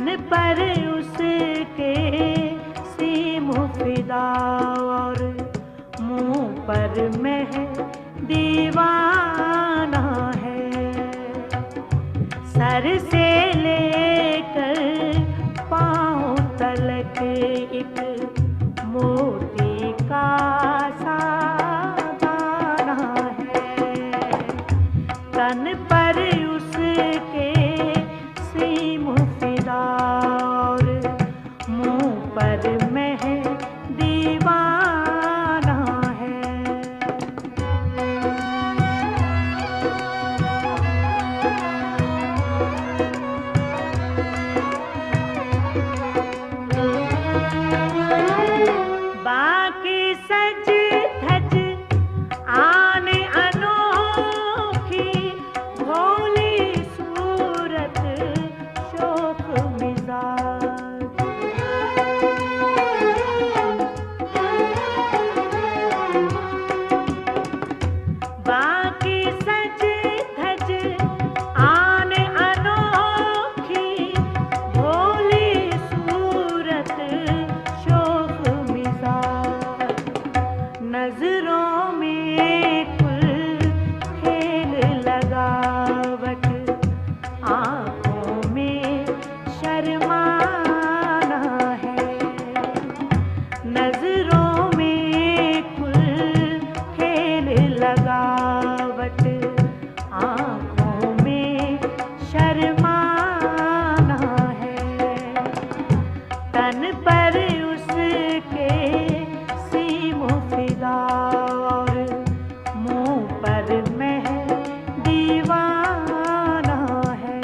तन पर उसके सीम फिदा और मुंह पर मेहंदी दीवाना है। सर से लेकर पांव तलक एक मोती का सा दाना है। तन पर उसके सीम फिदा और मुंह पर मेहंदी दीवाना है। बाकी सज धज आन अनोखी भोली सूरत शोक मिजाज। बाकी सज धज आन अनोखी भोली सूरत शोक मिजाज। नजरों में कुल खेल लगावट आंखों में शर्माना है। नजरों में कुल खेल लगावट आंखों में शर्माना है। तन पर उसके सीम फिदा और मुंह पर मेहंदी दीवाना है।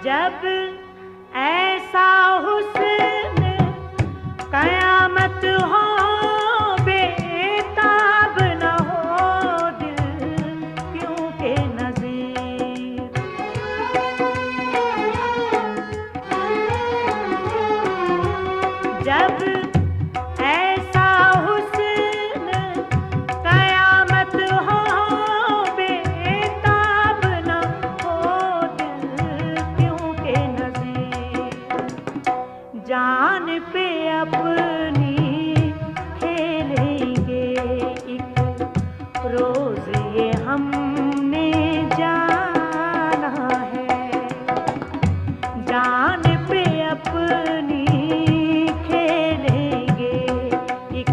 जब ऐसा हुस्न कयामत हो बेताब न हो दिल क्यों के नज़ीर। जब ऐसा हुस्न कयामत हो बेताब न हो दिल क्यों के नज़ीर। जान पे अपनी खेलेंगे एक रोज ये हमने जाना है। जान पे अपनी खेलेंगे एक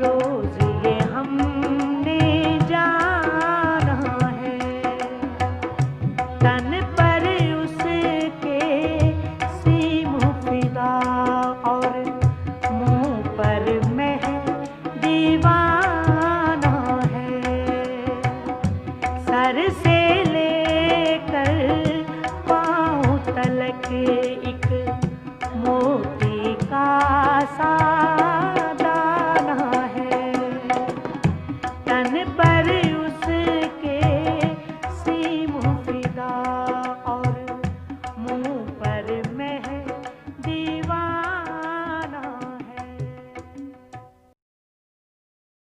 रोज ये हमने जाना है। तन पर उसके सीम फिदा और मुंह पर मेहंदी दीवाना है। सर से लेकर पांव तलक एक मोती का सा दाना है। तन पर